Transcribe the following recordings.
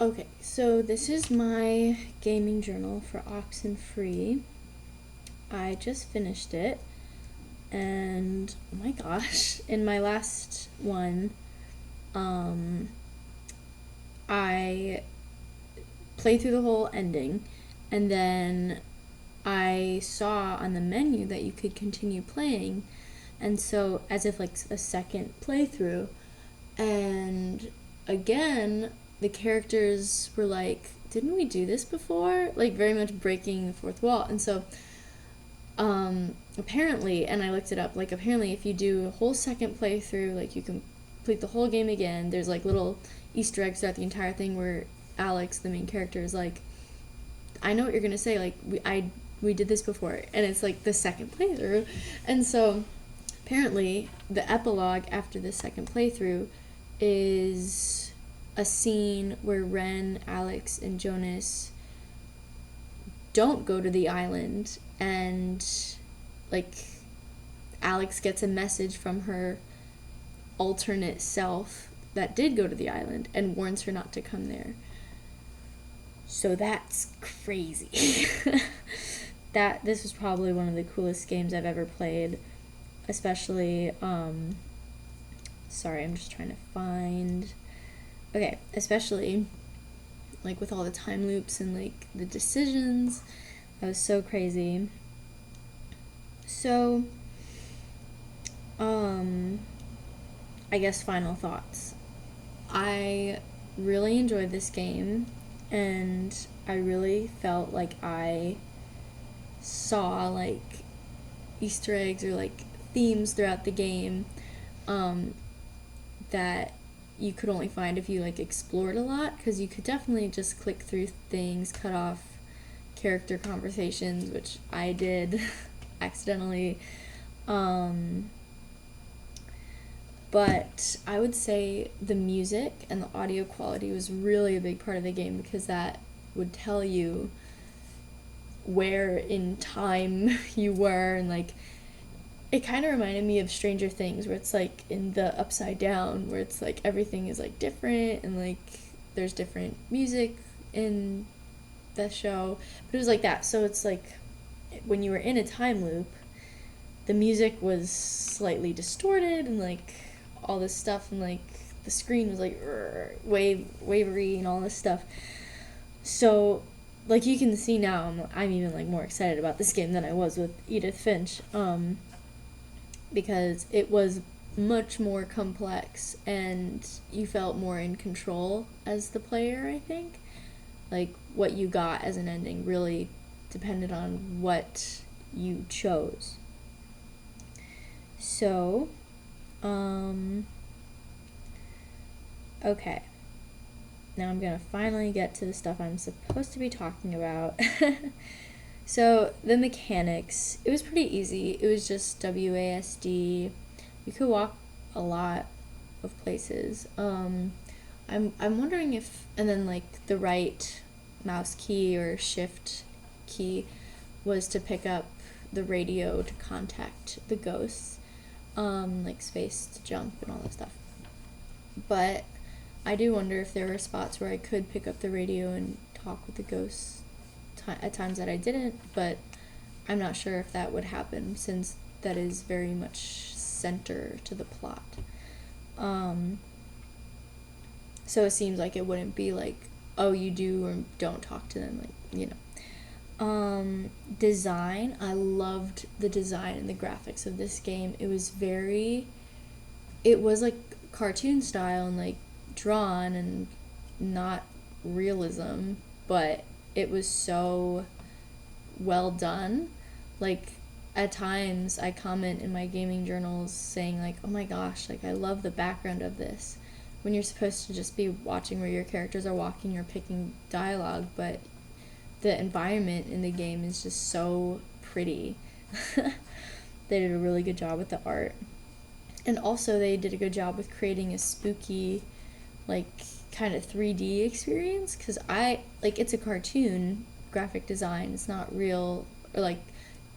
Okay, so this is my gaming journal for Oxenfree. I just finished it, and oh my gosh, in my last one, um, I played through the whole ending, and then I saw on the menu that you could continue playing, and so as if like a second playthrough, and again, the characters were like, didn't we do this before? Like, very much breaking the fourth wall. And so, apparently, and I looked it up, like, apparently, if you do a whole second playthrough, like, you can complete the whole game again. There's, like, little Easter eggs throughout the entire thing where Alex, the main character, is like, I know what you're gonna say, like, we did this before. And it's, like, the second playthrough. And so, apparently, the epilogue after the second playthrough is a scene where Ren, Alex, and Jonas don't go to the island, and like Alex gets a message from her alternate self that did go to the island and warns her not to come there. So that's crazy. That this was probably one of the coolest games I've ever played, especially sorry, I'm just trying to find. Okay, especially like with all the time loops and like the decisions. That was so crazy. So, I guess final thoughts. I really enjoyed this game, and I really felt like I saw like Easter eggs or like themes throughout the game that you could only find if you like explored a lot, because you could definitely just click through things, cut off character conversations, which I did accidentally. But I would say the music and the audio quality was really a big part of the game, because that would tell you where in time you were, and like it kind of reminded me of Stranger Things, where it's like in the Upside Down, where it's like everything is like different, and like there's different music in the show, but it was like that. So it's like when you were in a time loop, the music was slightly distorted and like all this stuff, and like the screen was like wavery and all this stuff. So like you can see now, I'm even like more excited about this game than I was with Edith Finch, because it was much more complex and you felt more in control as the player, I think. Like what you got as an ending really depended on what you chose. So, okay. Now I'm gonna finally get to the stuff I'm supposed to be talking about. So, the mechanics, it was pretty easy. It was just WASD. You could walk a lot of places. I'm wondering if, and then like the right mouse key or shift key was to pick up the radio to contact the ghosts, like space to jump and all that stuff. But I do wonder if there were spots where I could pick up the radio and talk with the ghosts at times that I didn't, but I'm not sure if that would happen, since that is very much center to the plot. So it seems like it wouldn't be like, oh, you do or don't talk to them, like, you know. Design, I loved the design and the graphics of this game. It was like cartoon style and like drawn and not realism, but it was so well done. Like at times I comment in my gaming journals saying like, oh my gosh, like I love the background of this, when you're supposed to just be watching where your characters are walking or picking dialogue, but the environment in the game is just so pretty. They did a really good job with the art. And also they did a good job with creating a spooky, like, kind of 3D experience, because it's a cartoon graphic design. It's not real, or like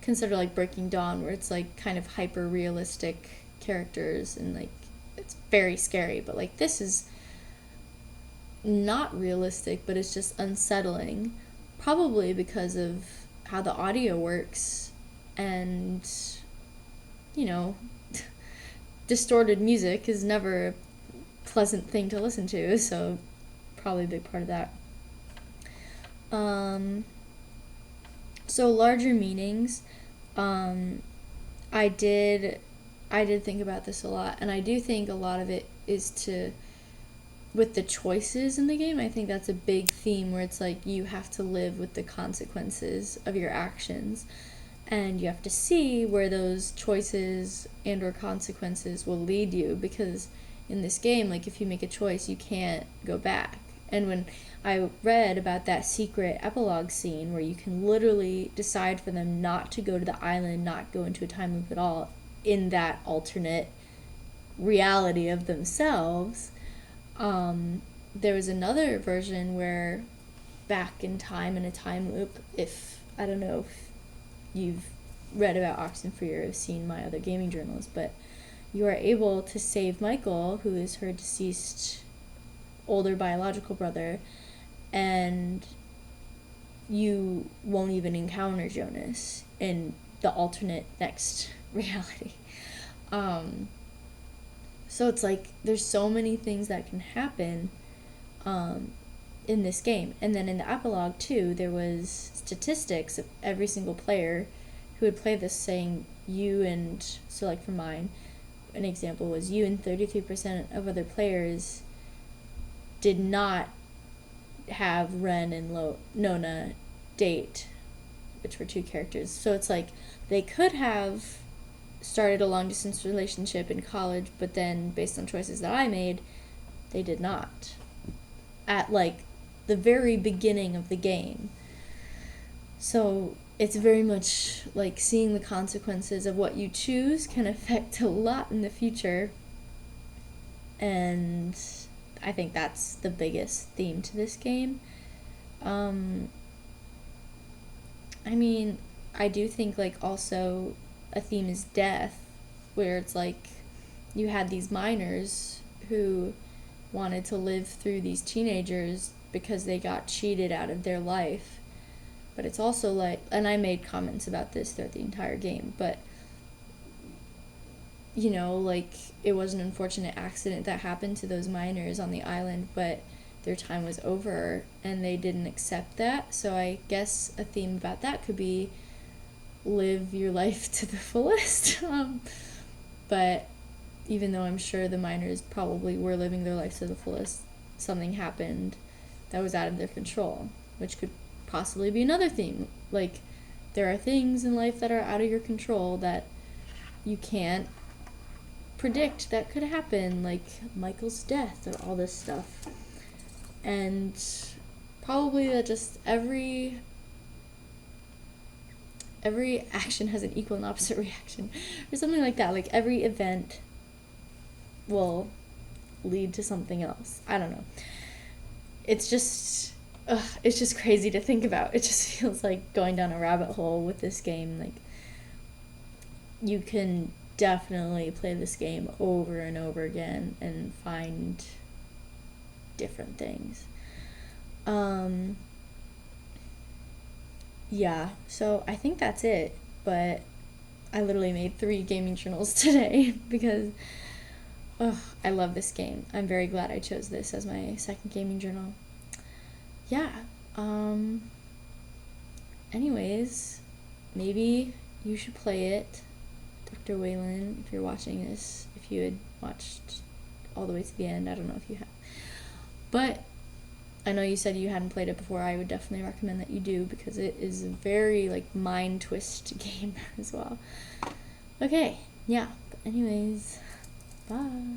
consider like Breaking Dawn, where it's like kind of hyper realistic characters and like it's very scary, but like this is not realistic, but it's just unsettling. Probably because of how the audio works and, you know, distorted music is never a pleasant thing to listen to, so probably a big part of that. So larger meanings, I did think about this a lot, and I do think a lot of it is with the choices in the game. I think that's a big theme where it's like you have to live with the consequences of your actions, and you have to see where those choices and or consequences will lead you, because in this game, like, if you make a choice, you can't go back. And when I read about that secret epilogue scene where you can literally decide for them not to go to the island, not go into a time loop at all, in that alternate reality of themselves, there was another version where back in time in a time loop, if I don't know if you've read about Oxenfree or have seen my other gaming journals, but you are able to save Michael, who is her deceased older biological brother, and you won't even encounter Jonas in the alternate next reality. So it's like there's so many things that can happen in this game. And then in the epilogue too, there was statistics of every single player who had played this, saying you and, so like for mine, an example was you and 33% of other players did not have Ren and Nona date, which were two characters. So it's like they could have started a long distance relationship in college, but then based on choices that I made, they did not. At like the very beginning of the game. So it's very much like seeing the consequences of what you choose can affect a lot in the future. And I think that's the biggest theme to this game. I mean, I do think like also a theme is death, where it's like you had these minors who wanted to live through these teenagers because they got cheated out of their life. But it's also like, and I made comments about this throughout the entire game, but you know, like, it was an unfortunate accident that happened to those miners on the island, but their time was over and they didn't accept that. So I guess a theme about that could be live your life to the fullest. But even though I'm sure the miners probably were living their life to the fullest, something happened that was out of their control, which could possibly be another theme. Like, there are things in life that are out of your control that you can't predict that could happen, like Michael's death or all this stuff. And probably that just every action has an equal and opposite reaction, or something like that. Like, every event will lead to something else. I don't know. It's just crazy to think about. It just feels like going down a rabbit hole with this game. Like, you can definitely play this game over and over again and find different things. Yeah, so I think that's it, but I literally made 3 gaming journals today because I love this game. I'm very glad I chose this as my second gaming journal. Yeah, anyways, maybe you should play it, Dr. Whalen, if you're watching this, if you had watched all the way to the end. I don't know if you have. But I know you said you hadn't played it before. I would definitely recommend that you do, because it is a very, like, mind twist game as well. Okay, yeah. But anyways, bye.